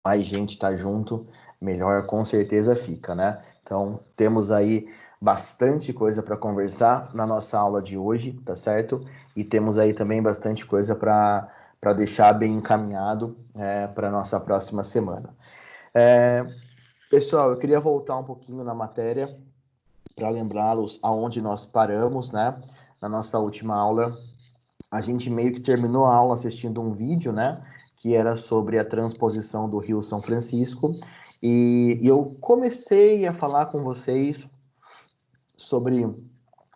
mais gente tá junto, melhor com certeza fica, né? Então, temos aí bastante coisa para conversar na nossa aula de hoje, tá certo? E temos aí também bastante coisa para deixar bem encaminhado para nossa próxima semana. Pessoal, eu queria voltar um pouquinho na matéria para lembrá-los aonde nós paramos, né? Na nossa última aula, a gente meio que terminou a aula assistindo um vídeo, né? Que era sobre a transposição do Rio São Francisco. E eu comecei a falar com vocês sobre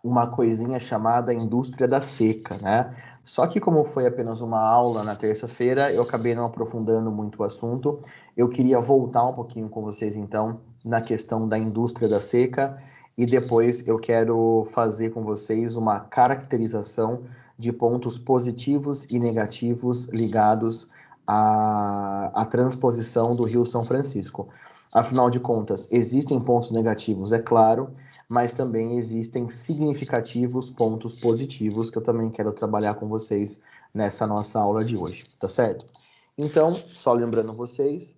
uma coisinha chamada indústria da seca, né? Só que como foi apenas uma aula na terça-feira, eu acabei não aprofundando muito o assunto. Eu queria voltar um pouquinho com vocês, então, na questão da indústria da seca e depois eu quero fazer com vocês uma caracterização de pontos positivos e negativos ligados à transposição do Rio São Francisco. Afinal de contas, existem pontos negativos, é claro, mas também existem significativos pontos positivos que eu também quero trabalhar com vocês nessa nossa aula de hoje, tá certo? Então, só lembrando vocês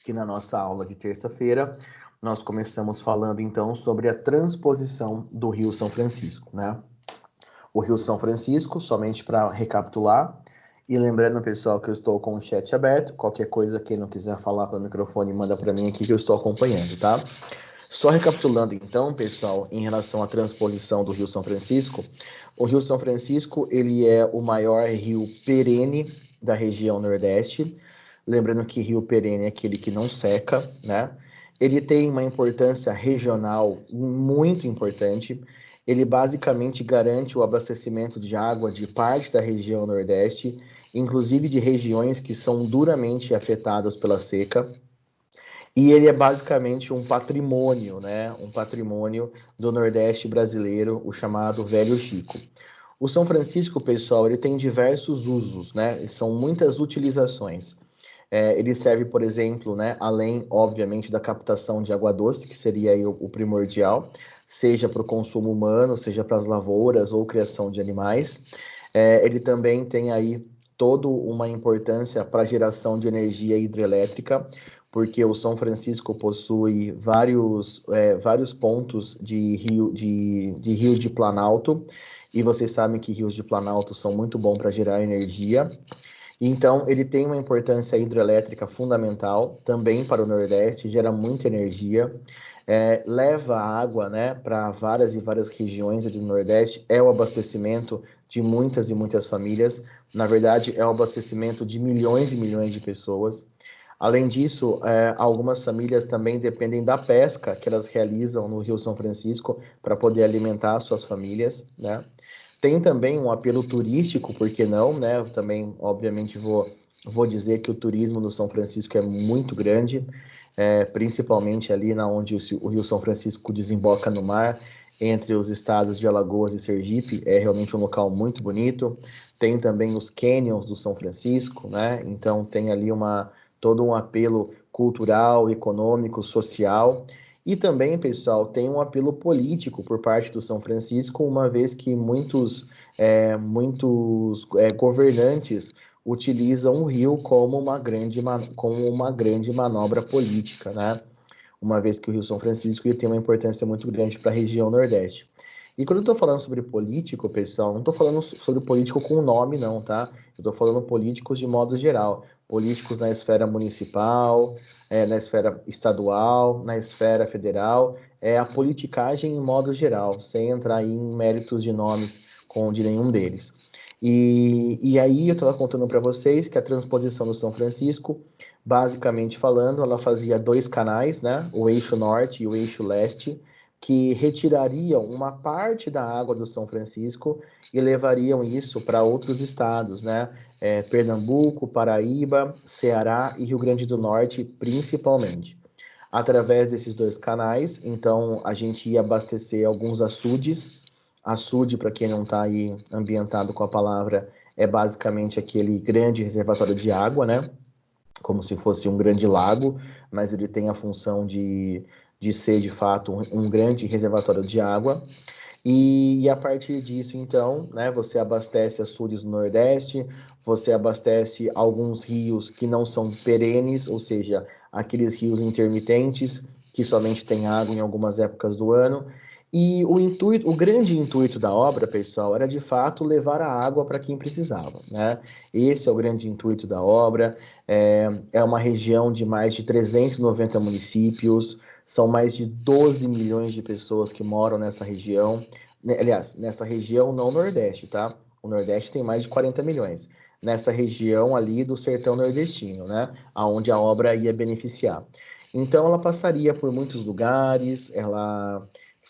que na nossa aula de terça-feira nós começamos falando então sobre a transposição do Rio São Francisco, né? O Rio São Francisco, somente para recapitular, e lembrando, pessoal, que eu estou com o chat aberto, qualquer coisa, quem não quiser falar pelo microfone, manda para mim aqui que eu estou acompanhando, tá? Só recapitulando então, pessoal, em relação à transposição do Rio São Francisco, o Rio São Francisco, ele é o maior rio perene da região Nordeste, lembrando que rio perene é aquele que não seca, né? Ele tem uma importância regional muito importante, ele basicamente garante o abastecimento de água de parte da região Nordeste, inclusive de regiões que são duramente afetadas pela seca, e ele é basicamente um patrimônio, né? Um patrimônio do Nordeste brasileiro, o chamado Velho Chico. O São Francisco, pessoal, ele tem diversos usos, né? São muitas utilizações. Ele serve, por exemplo, né, além, obviamente, da captação de água doce, que seria aí o primordial, seja para o consumo humano, seja para as lavouras ou criação de animais. Ele também tem aí toda uma importância para a geração de energia hidrelétrica, porque o São Francisco possui vários pontos de rio de Planalto, e vocês sabem que rios de Planalto são muito bons para gerar energia. Então, ele tem uma importância hidrelétrica fundamental também para o Nordeste, gera muita energia, leva água, né, para várias e várias regiões do Nordeste, é o abastecimento de muitas e muitas famílias, na verdade, é o abastecimento de milhões e milhões de pessoas. Além disso, algumas famílias também dependem da pesca que elas realizam no Rio São Francisco para poder alimentar suas famílias, né? Tem também um apelo turístico, por que não, né? Eu também, obviamente, vou dizer que o turismo no São Francisco é muito grande, principalmente ali na onde o Rio São Francisco desemboca no mar, entre os estados de Alagoas e Sergipe, é realmente um local muito bonito. Tem também os canyons do São Francisco, né? Então tem ali todo um apelo cultural, econômico, social. E também, pessoal, tem um apelo político por parte do São Francisco, uma vez que muitos governantes utilizam o rio como uma grande manobra política, né? Uma vez que o Rio São Francisco ele tem uma importância muito grande para a região Nordeste. E quando eu estou falando sobre político, pessoal, não estou falando sobre político com nome, não, tá? Eu estou falando políticos de modo geral. Políticos na esfera municipal, na esfera estadual, na esfera federal. É a politicagem em modo geral, sem entrar em méritos de nomes de nenhum deles. E aí eu estava contando para vocês que a transposição do São Francisco, basicamente falando, ela fazia dois canais, né? O eixo norte e o eixo leste, que retirariam uma parte da água do São Francisco e levariam isso para outros estados, né? Pernambuco, Paraíba, Ceará e Rio Grande do Norte, principalmente. Através desses dois canais, então a gente ia abastecer alguns açudes. Açude, para quem não está aí ambientado com a palavra, é basicamente aquele grande reservatório de água, né? Como se fosse um grande lago, mas ele tem a função de ser de fato um grande reservatório de água. E a partir disso, então, né, você abastece açudes no Nordeste, você abastece alguns rios que não são perenes, ou seja, aqueles rios intermitentes que somente têm água em algumas épocas do ano. E o grande intuito da obra, pessoal, era de fato levar a água para quem precisava, né? Esse é o grande intuito da obra. É uma região de mais de 390 municípios, são mais de 12 milhões de pessoas que moram nessa região. Aliás, nessa região não Nordeste, tá? O Nordeste tem mais de 40 milhões. Nessa região ali do sertão nordestino, né? Aonde a obra ia beneficiar. Então ela passaria por muitos lugares, ela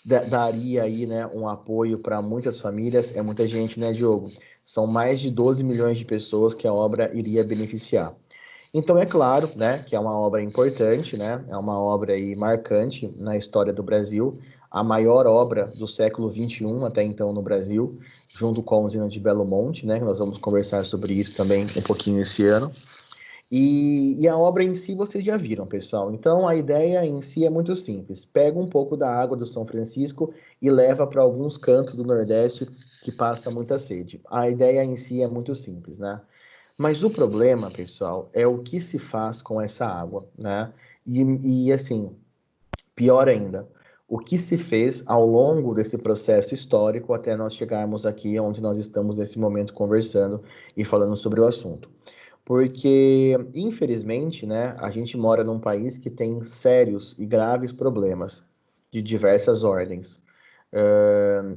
daria aí, né, um apoio para muitas famílias, é muita gente, né, Diogo? São mais de 12 milhões de pessoas que a obra iria beneficiar. Então é claro, né, que é uma obra importante, né? É uma obra aí marcante na história do Brasil, a maior obra do século XXI até então no Brasil, junto com a usina de Belo Monte, né? Nós vamos conversar sobre isso também um pouquinho esse ano. E a obra em si vocês já viram, pessoal. Então a ideia em si é muito simples. Pega um pouco da água do São Francisco e leva para alguns cantos do Nordeste que passa muita sede. A ideia em si é muito simples, né? Mas o problema, pessoal, é o que se faz com essa água, né? E assim, pior ainda, o que se fez ao longo desse processo histórico até nós chegarmos aqui onde nós estamos nesse momento conversando e falando sobre o assunto. Porque, infelizmente, né, a gente mora num país que tem sérios e graves problemas de diversas ordens.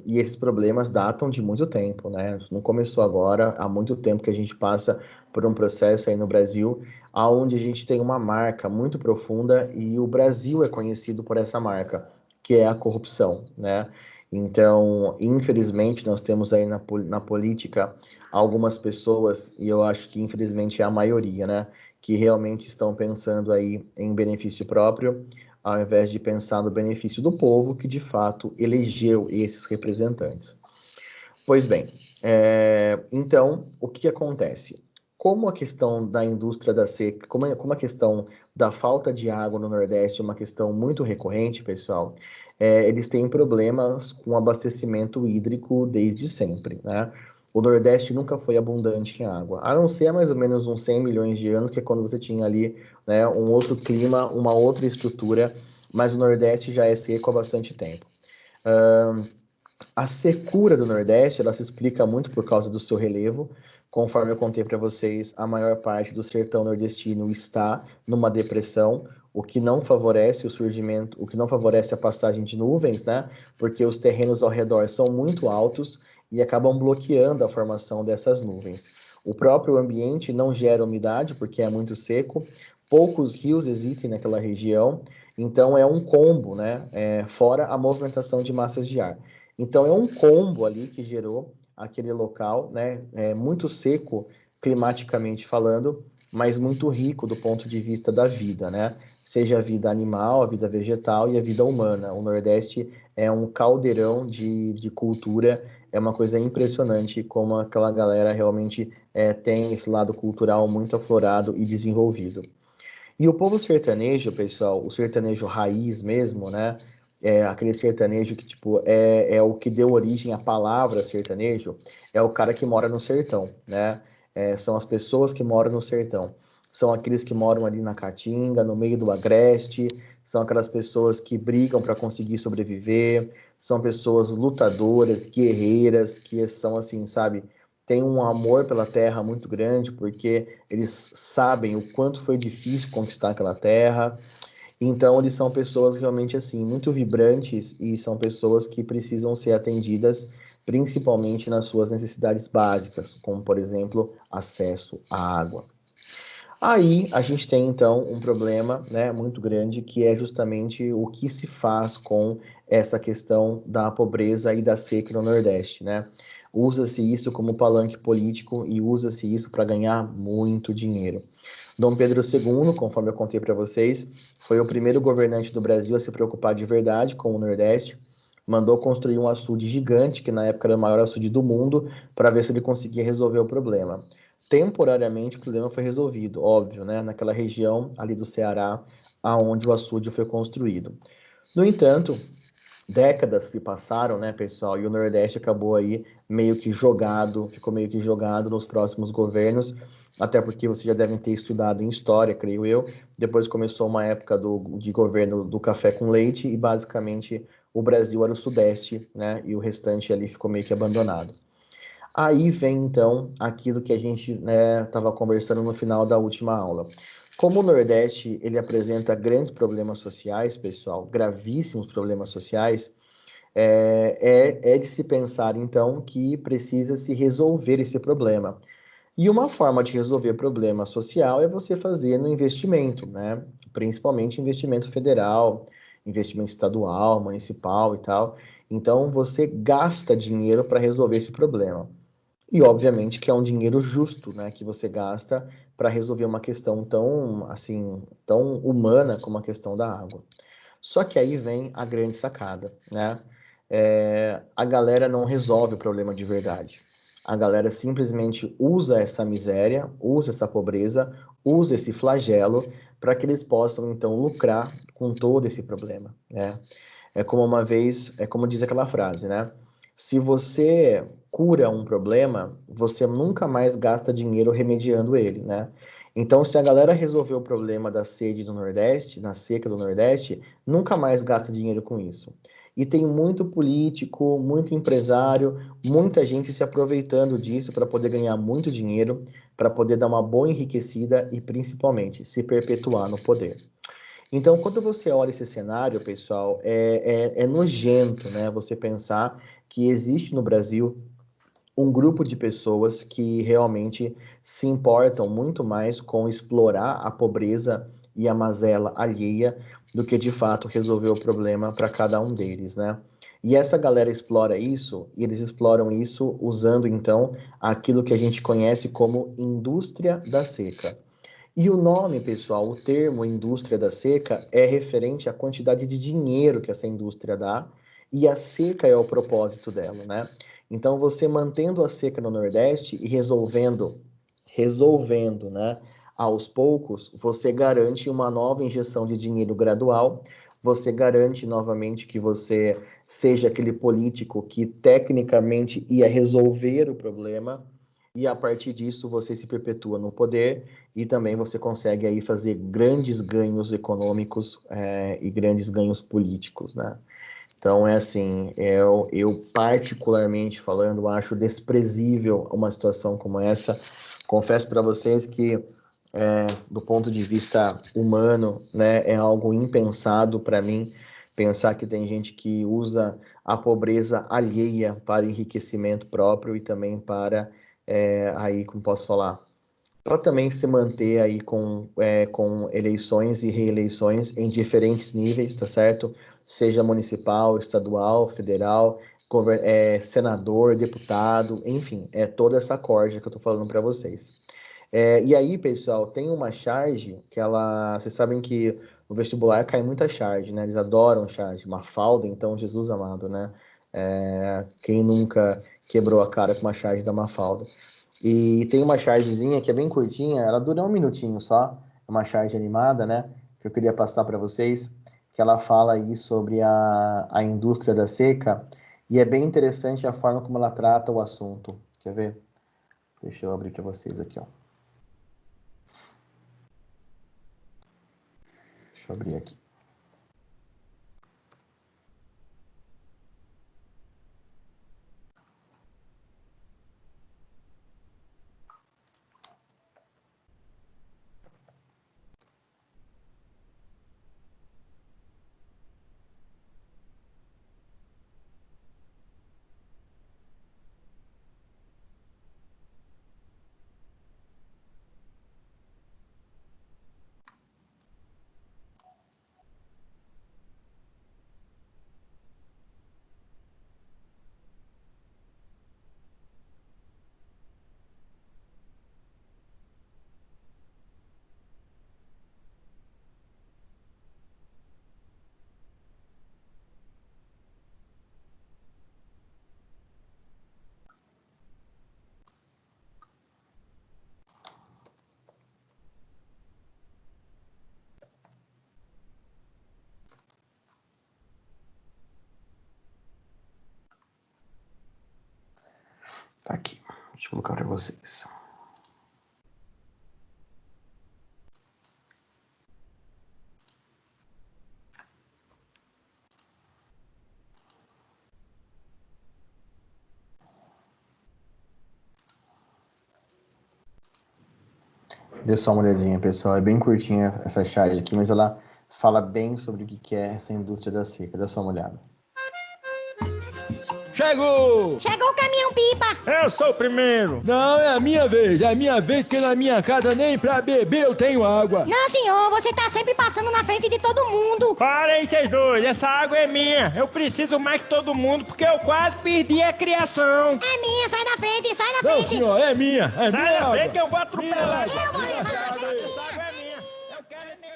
E esses problemas datam de muito tempo, né? Isso não começou agora, há muito tempo que a gente passa por um processo aí no Brasil, onde a gente tem uma marca muito profunda e o Brasil é conhecido por essa marca, que é a corrupção, né? Então, infelizmente, nós temos aí na política algumas pessoas, e eu acho que infelizmente é a maioria, né? Que realmente estão pensando aí em benefício próprio ao invés de pensar no benefício do povo que de fato elegeu esses representantes. Pois bem, então o que acontece? Como a questão da indústria da seca, como a questão da falta de água no Nordeste é uma questão muito recorrente, pessoal, eles têm problemas com abastecimento hídrico desde sempre, né? O Nordeste nunca foi abundante em água, a não ser há mais ou menos uns 100 milhões de anos, que é quando você tinha ali, né, um outro clima, uma outra estrutura, mas o Nordeste já é seco há bastante tempo. Uh, a secura do Nordeste, ela se explica muito por causa do seu relevo. Conforme eu contei para vocês, a maior parte do sertão nordestino está numa depressão, o que não favorece o surgimento, o que não favorece a passagem de nuvens, né? Porque os terrenos ao redor são muito altos e acabam bloqueando a formação dessas nuvens. O próprio ambiente não gera umidade porque é muito seco, poucos rios existem naquela região, então é um combo, né? Fora a movimentação de massas de ar. Então é um combo ali que gerou aquele local, né, muito seco climaticamente falando, mas muito rico do ponto de vista da vida, né? Seja a vida animal, a vida vegetal e a vida humana. O Nordeste é um caldeirão de cultura, é uma coisa impressionante como aquela galera realmente tem esse lado cultural muito aflorado e desenvolvido. E o povo sertanejo, pessoal, o sertanejo raiz mesmo, né? Aquele sertanejo que, tipo, é o que deu origem à palavra sertanejo, é o cara que mora no sertão, né? São as pessoas que moram no sertão. São aqueles que moram ali na Caatinga, no meio do Agreste, são aquelas pessoas que brigam para conseguir sobreviver, são pessoas lutadoras, guerreiras, que são assim, sabe? Tem um amor pela terra muito grande, porque eles sabem o quanto foi difícil conquistar aquela terra. Então, eles são pessoas realmente assim, muito vibrantes e são pessoas que precisam ser atendidas principalmente nas suas necessidades básicas, como, por exemplo, acesso à água. Aí a gente tem então um problema, né, muito grande, que é justamente o que se faz com essa questão da pobreza e da seca no Nordeste, né? Usa-se isso como palanque político e usa-se isso para ganhar muito dinheiro. Dom Pedro II, conforme eu contei para vocês, foi o primeiro governante do Brasil a se preocupar de verdade com o Nordeste. Mandou construir um açude gigante, que na época era o maior açude do mundo, para ver se ele conseguia resolver o problema. Temporariamente o problema foi resolvido, óbvio, né? Naquela região ali do Ceará, aonde o açude foi construído. No entanto, Décadas se passaram, né, pessoal, e o Nordeste acabou aí meio que jogado, ficou meio que jogado nos próximos governos, até porque vocês já devem ter estudado em história, creio eu. Depois começou uma época de governo do café com leite e basicamente o Brasil era o Sudeste, né, e o restante ali ficou meio que abandonado. Aí vem então aquilo que a gente estava conversando no final da última aula. Como o Nordeste ele apresenta grandes problemas sociais, pessoal, gravíssimos problemas sociais, é de se pensar então que precisa se resolver esse problema. E uma forma de resolver problema social é você fazer no investimento, né? Principalmente investimento federal, investimento estadual, municipal e tal. Então você gasta dinheiro para resolver esse problema. E obviamente que é um dinheiro justo, né, que você gasta para resolver uma questão tão assim, tão humana como a questão da água. Só que aí vem a grande sacada, né? A galera não resolve o problema de verdade. A galera simplesmente usa essa miséria, usa essa pobreza, usa esse flagelo para que eles possam então lucrar com todo esse problema, né? É como diz aquela frase, né? Se você cura um problema, você nunca mais gasta dinheiro remediando ele, né? Então, se a galera resolver o problema da sede do Nordeste, na seca do Nordeste, nunca mais gasta dinheiro com isso. E tem muito político, muito empresário, muita gente se aproveitando disso para poder ganhar muito dinheiro, para poder dar uma boa enriquecida e principalmente se perpetuar no poder. Então, quando você olha esse cenário, pessoal, é nojento, né? Você pensar que existe no Brasil um grupo de pessoas que realmente se importam muito mais com explorar a pobreza e a mazela alheia do que de fato resolver o problema para cada um deles, né? E essa galera explora isso, e eles exploram isso usando então aquilo que a gente conhece como indústria da seca. E o nome, pessoal, o termo indústria da seca é referente à quantidade de dinheiro que essa indústria dá, e a seca é o propósito dela, né? Então, você mantendo a seca no Nordeste e resolvendo, né, aos poucos, você garante uma nova injeção de dinheiro gradual, você garante novamente que você seja aquele político que tecnicamente ia resolver o problema, e a partir disso você se perpetua no poder e também você consegue aí fazer grandes ganhos econômicos e grandes ganhos políticos, né? Então é assim, eu particularmente falando, acho desprezível uma situação como essa. Confesso para vocês que do ponto de vista humano, né, é algo impensado para mim pensar que tem gente que usa a pobreza alheia para enriquecimento próprio e também para aí, como posso falar, para também se manter aí com eleições e reeleições em diferentes níveis, tá certo? Seja municipal, estadual, federal, senador, deputado, enfim, é toda essa corja que eu tô falando para vocês. E aí, pessoal, tem uma charge que ela. Vocês sabem que no vestibular cai muita charge, né? Eles adoram charge. Mafalda, então, Jesus amado, né? Quem nunca quebrou a cara com uma charge da Mafalda? E tem uma chargezinha que é bem curtinha, ela dura um minutinho só, é uma charge animada, né? Que eu queria passar para vocês, que ela fala aí sobre a indústria da seca, e é bem interessante a forma como ela trata o assunto. Quer ver? Deixa eu abrir para vocês aqui, ó. Deixa eu abrir aqui. Tá aqui. Deixa eu colocar para vocês. Dê só uma olhadinha, pessoal. É bem curtinha essa charge aqui, mas ela fala bem sobre o que é essa indústria da seca. Dê só uma olhada. Chegou! Chegou o caminhão-pipa! Eu sou o primeiro! Não, é a minha vez, que na minha casa nem pra beber eu tenho água! Não, senhor, você tá sempre passando na frente de todo mundo! Parem vocês dois, essa água é minha! Eu preciso mais que todo mundo porque eu quase perdi a criação! É minha, sai da frente, sai da Não, frente! senhor, é minha! Sai da frente que eu vou atropelar! Eu vou levar! Essa água é minha! Eu quero é minha!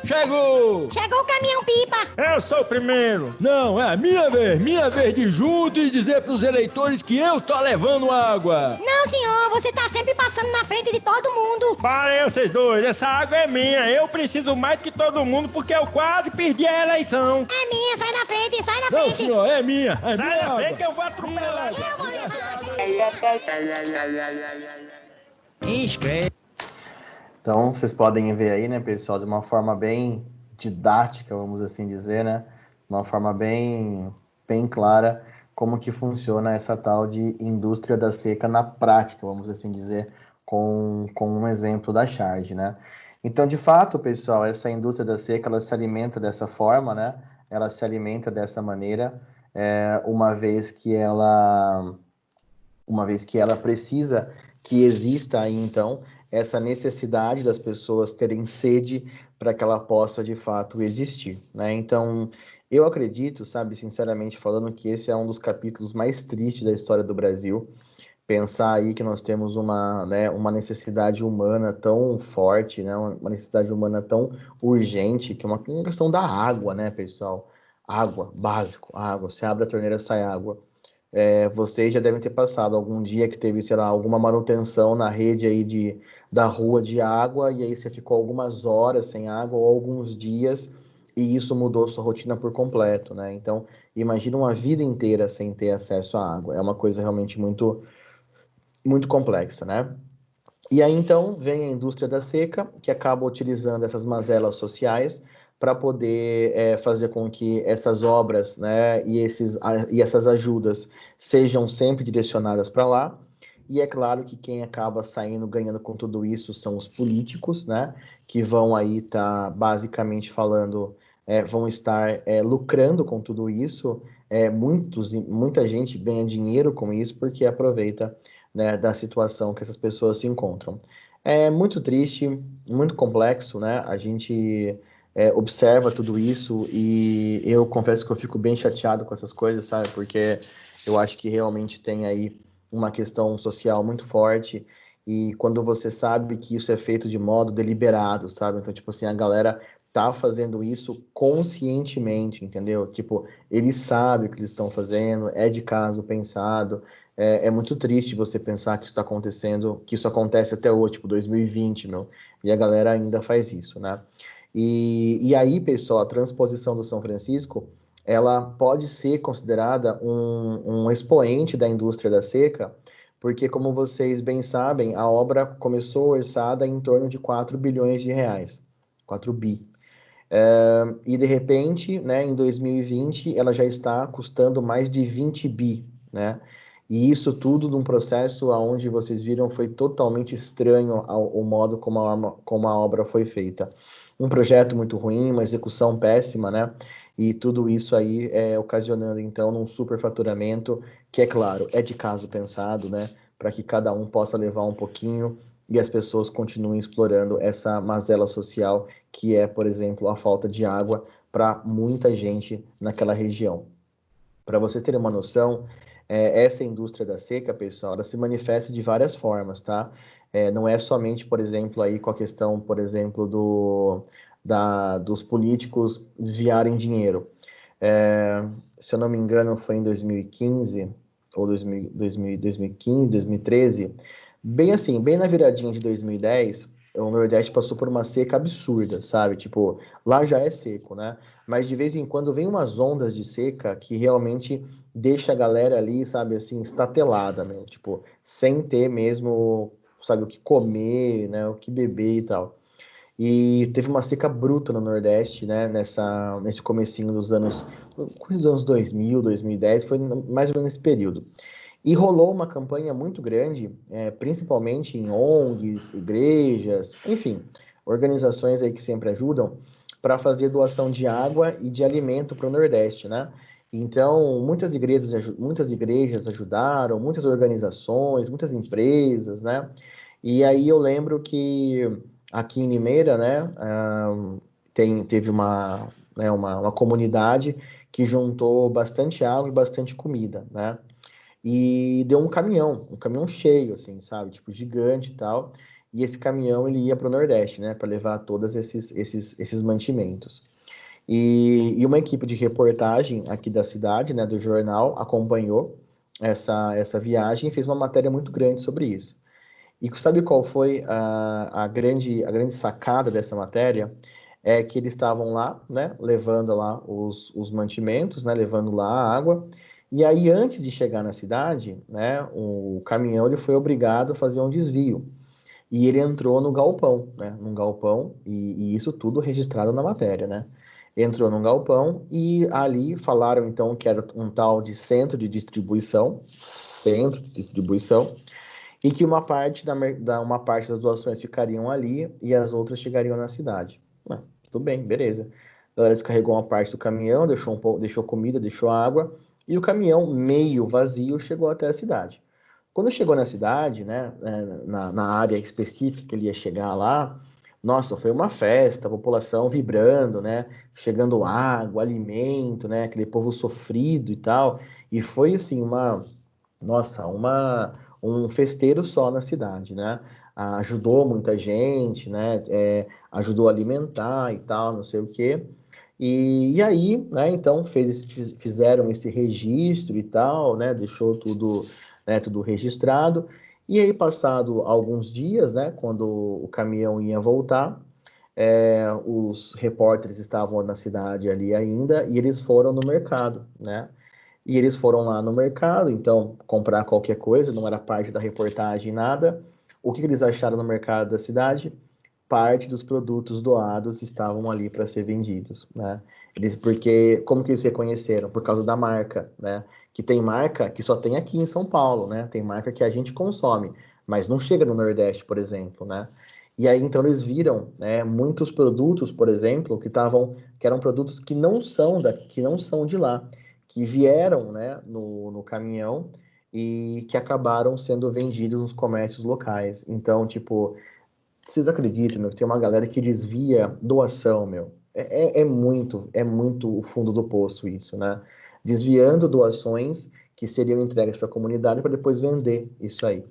Chegou! Chegou o caminhão-pipa! Eu sou o primeiro! Não, é a minha vez de junto e dizer pros eleitores que eu tô levando água! Não, senhor, você tá sempre passando na frente de todo mundo! Parem vocês dois, essa água é minha! Eu preciso mais que todo mundo porque eu quase perdi a eleição! É minha, sai da frente, sai da Não, frente! senhor, é minha! Sai É minha da frente que eu vou atropelar! Eu vou levar! Inscreve! Então, vocês podem ver aí, né, pessoal, de uma forma bem didática, vamos assim dizer, né? Uma forma bem clara como que funciona essa tal de indústria da seca na prática, vamos assim dizer, com um exemplo da charge, né? Então, de fato, pessoal, essa indústria da seca, ela se alimenta dessa forma, né? Ela se alimenta dessa maneira, uma vez que ela precisa que exista aí, então, essa necessidade das pessoas terem sede para que ela possa, de fato, existir, né? Então, eu acredito, sabe, sinceramente falando, que esse é um dos capítulos mais tristes da história do Brasil. Pensar aí que nós temos uma necessidade humana tão forte, né? Uma necessidade humana tão urgente, que é uma questão da água, né, pessoal? Água, básico, água. Você abre a torneira, sai água. Vocês já devem ter passado algum dia que teve, sei lá, alguma manutenção na rede aí da rua de água, e aí você ficou algumas horas sem água ou alguns dias, e isso mudou sua rotina por completo, né? Então, imagina uma vida inteira sem ter acesso à água. É uma coisa realmente muito, muito complexa, né? E aí, então, vem a indústria da seca, que acaba utilizando essas mazelas sociais para poder fazer com que essas obras, né, e essas ajudas sejam sempre direcionadas para lá. E é claro que quem acaba saindo, ganhando com tudo isso são os políticos, né, que vão aí estar, basicamente falando, vão estar lucrando com tudo isso. Muita gente ganha dinheiro com isso porque aproveita, né, da situação que essas pessoas se encontram. É muito triste, muito complexo, né? A gente observa tudo isso e eu confesso que eu fico bem chateado com essas coisas, sabe? Porque eu acho que realmente tem aí uma questão social muito forte e quando você sabe que isso é feito de modo deliberado, sabe? Então, tipo assim, a galera tá fazendo isso conscientemente, entendeu? Tipo, eles sabem o que eles estão fazendo, é de caso pensado. É muito triste você pensar que isso está acontecendo, que isso acontece até hoje, tipo 2020, meu, e a galera ainda faz isso, né? E aí, pessoal, a transposição do São Francisco, ela pode ser considerada um expoente da indústria da seca, porque, como vocês bem sabem, a obra começou orçada em torno de 4 bilhões de reais, 4 bi. E, de repente, né, em 2020, ela já está custando mais de 20 bi, né? E isso tudo num processo onde vocês viram foi totalmente estranho ao modo como a obra foi feita. Um projeto muito ruim, uma execução péssima, né? E tudo isso aí ocasionando, então, num superfaturamento, que, é claro, é de caso pensado, né? Para que cada um possa levar um pouquinho e as pessoas continuem explorando essa mazela social que é, por exemplo, a falta de água para muita gente naquela região. Para vocês terem uma noção, essa indústria da seca, pessoal, ela se manifesta de várias formas, tá? Não é somente, por exemplo, aí com a questão, por exemplo, dos políticos desviarem dinheiro. Se eu não me engano, foi em 2015, ou 2015, 2013, bem assim, bem na viradinha de 2010, o Nordeste passou por uma seca absurda, sabe? Tipo, lá já é seco, né? Mas de vez em quando vem umas ondas de seca que realmente deixa a galera ali, sabe, assim, estatelada, né? Tipo, sem ter mesmo, sabe, o que comer, né, o que beber e tal. E teve uma seca bruta no Nordeste, né, nesse comecinho dos anos 2000, 2010, foi mais ou menos nesse período. E rolou uma campanha muito grande, principalmente em ONGs, igrejas, enfim, organizações aí que sempre ajudam, para fazer doação de água e de alimento para o Nordeste, né? Então, muitas igrejas ajudaram, muitas organizações, muitas empresas, né? E aí eu lembro que aqui em Limeira, né, teve uma comunidade que juntou bastante água e bastante comida, né? E deu um caminhão cheio, assim, sabe? Tipo, gigante e tal. E esse caminhão, ele ia para o Nordeste, né? Para levar todos esses mantimentos. E uma equipe de reportagem aqui da cidade, né? Do jornal, acompanhou essa viagem e fez uma matéria muito grande sobre isso. E sabe qual foi a grande sacada dessa matéria? É que eles estavam lá, né, levando lá os mantimentos, né, levando lá a água, e aí antes de chegar na cidade, né, o caminhão ele foi obrigado a fazer um desvio, e ele entrou no galpão, né, num galpão, e isso tudo registrado na matéria, né, entrou num galpão, e ali falaram então que era um tal de centro de distribuição, e que uma parte das doações ficariam ali e as outras chegariam na cidade. Tudo bem, beleza. A galera descarregou uma parte do caminhão, deixou comida, deixou água, e o caminhão, meio vazio, chegou até a cidade. Quando chegou na cidade, né, na área específica que ele ia chegar lá, nossa, foi uma festa, a população vibrando, né, chegando água, alimento, né, aquele povo sofrido e tal, e foi assim nossa, um festeiro só na cidade, né? Ajudou muita gente, né? Ajudou a alimentar e tal, não sei o quê. E aí, né? Então fizeram esse registro e tal, né? Deixou tudo, né, tudo registrado. E aí, passado alguns dias, né? Quando o caminhão ia voltar, os repórteres estavam na cidade ali ainda e eles foram no mercado, né? E eles foram lá no mercado, então, comprar qualquer coisa, não era parte da reportagem, nada. O que eles acharam no mercado da cidade? Parte dos produtos doados estavam ali para ser vendidos, né? Como que eles reconheceram? Por causa da marca, né? Que tem marca que só tem aqui em São Paulo, né? Tem marca que a gente consome, mas não chega no Nordeste, por exemplo, né? E aí, então, eles viram, né, muitos produtos, por exemplo, que eram produtos que não são de lá, que vieram, né, no caminhão e que acabaram sendo vendidos nos comércios locais. Então, tipo, vocês acreditam, meu, que tem uma galera que desvia doação, meu? É muito o fundo do poço isso, né? Desviando doações que seriam entregues para a comunidade para depois vender isso aí.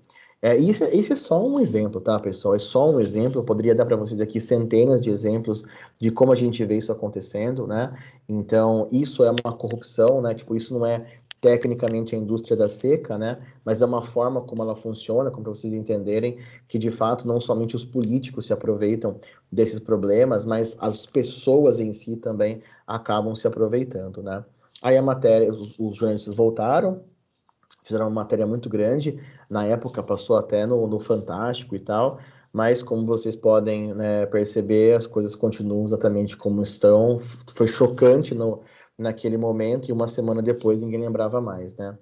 Isso é só um exemplo, tá, pessoal? É só um exemplo. Eu poderia dar para vocês aqui centenas de exemplos de como a gente vê isso acontecendo, né? Então, isso é uma corrupção, né? Tipo, isso não é tecnicamente a indústria da seca, né? Mas é uma forma como ela funciona, como para vocês entenderem que de fato não somente os políticos se aproveitam desses problemas, mas as pessoas em si também acabam se aproveitando, né? Aí a matéria, os jornalistas voltaram, fizeram uma matéria muito grande, na época passou até no Fantástico e tal, mas como vocês podem, né, perceber, as coisas continuam exatamente como estão. Foi chocante naquele momento e uma semana depois ninguém lembrava mais, né?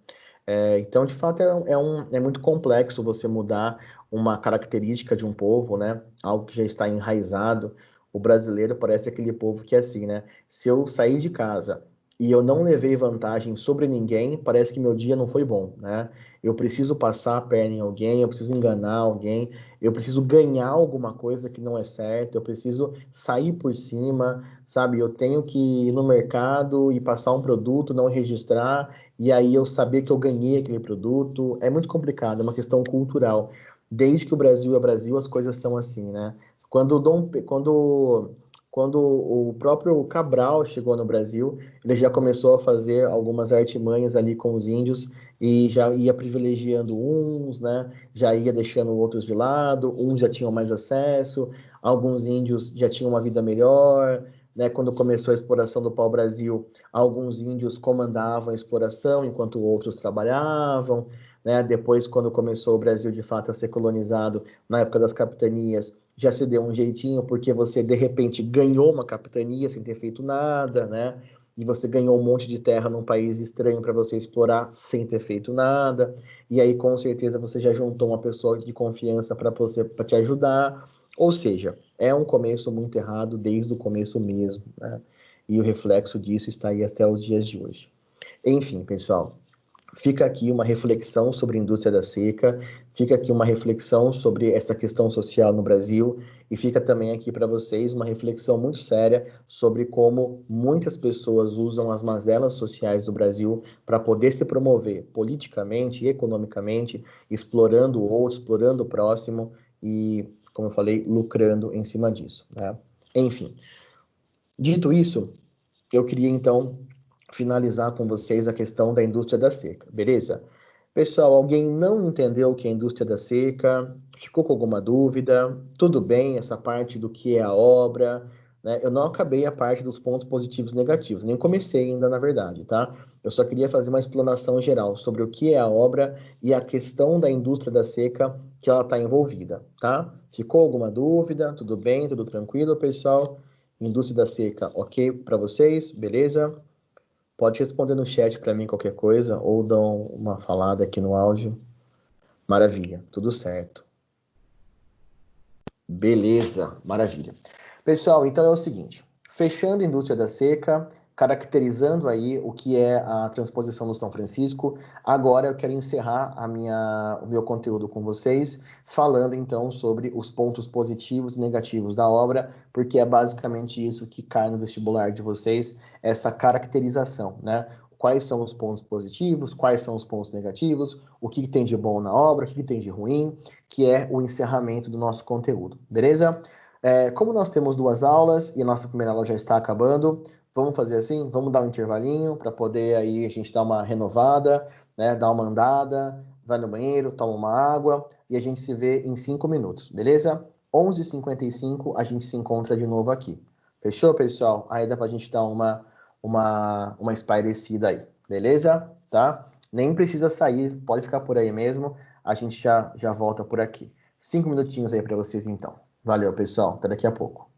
Então, de fato, é muito complexo você mudar uma característica de um povo, né? Algo que já está enraizado. O brasileiro parece aquele povo que é assim, né? Se eu sair de casa e eu não levei vantagem sobre ninguém, parece que meu dia não foi bom, né? Eu preciso passar a perna em alguém, eu preciso enganar alguém, eu preciso ganhar alguma coisa que não é certa, eu preciso sair por cima, sabe? Eu tenho que ir no mercado e passar um produto, não registrar, e aí eu saber que eu ganhei aquele produto. É muito complicado, é uma questão cultural. Desde que o Brasil é Brasil, as coisas são assim, né? Quando o Dom, quando o próprio Cabral chegou no Brasil, ele já começou a fazer algumas artimanhas ali com os índios e já ia privilegiando uns, né? Já ia deixando outros de lado, uns já tinham mais acesso, alguns índios já tinham uma vida melhor, né? Quando começou a exploração do pau-brasil, alguns índios comandavam a exploração enquanto outros trabalhavam, né? Depois, quando começou o Brasil de fato a ser colonizado, na época das capitanias, já se deu um jeitinho, porque você de repente ganhou uma capitania sem ter feito nada, né? E você ganhou um monte de terra num país estranho para você explorar sem ter feito nada. E aí, com certeza, você já juntou uma pessoa de confiança para te ajudar. Ou seja, é um começo muito errado desde o começo mesmo, né? E o reflexo disso está aí até os dias de hoje. Enfim, pessoal, fica aqui uma reflexão sobre a indústria da seca, fica aqui uma reflexão sobre essa questão social no Brasil e fica também aqui para vocês uma reflexão muito séria sobre como muitas pessoas usam as mazelas sociais do Brasil para poder se promover politicamente e economicamente, explorando o outro, explorando o próximo e, como eu falei, lucrando em cima disso, né? Enfim, dito isso, eu queria então finalizar com vocês a questão da indústria da seca, beleza? Pessoal, alguém não entendeu o que é a indústria da seca? Ficou com alguma dúvida? Tudo bem, essa parte do que é a obra, né? Eu não acabei a parte dos pontos positivos e negativos, nem comecei ainda, na verdade, tá? Eu só queria fazer uma explanação geral sobre o que é a obra e a questão da indústria da seca que ela está envolvida, tá? Ficou alguma dúvida? Tudo bem? Tudo tranquilo, pessoal? Indústria da seca, ok para vocês? Beleza? Pode responder no chat para mim qualquer coisa ou dar uma falada aqui no áudio. Maravilha, tudo certo. Beleza, maravilha. Pessoal, então é o seguinte, fechando a indústria da seca, caracterizando aí o que é a transposição do São Francisco, agora eu quero encerrar o meu conteúdo com vocês, falando então sobre os pontos positivos e negativos da obra, porque é basicamente isso que cai no vestibular de vocês, essa caracterização, né? Quais são os pontos positivos, quais são os pontos negativos, o que tem de bom na obra, o que tem de ruim, que é o encerramento do nosso conteúdo, beleza? Como nós temos 2 aulas e a nossa primeira aula já está acabando, vamos fazer assim, vamos dar um intervalinho para poder aí a gente dar uma renovada, né? Dar uma andada, vai no banheiro, toma uma água e a gente se vê em 5 minutos, beleza? 11h55 a gente se encontra de novo aqui. Fechou, pessoal? Aí dá pra gente dar uma espairecida aí, beleza? Tá? Nem precisa sair, pode ficar por aí mesmo, a gente já volta por aqui. 5 minutinhos aí para vocês então. Valeu, pessoal, até daqui a pouco.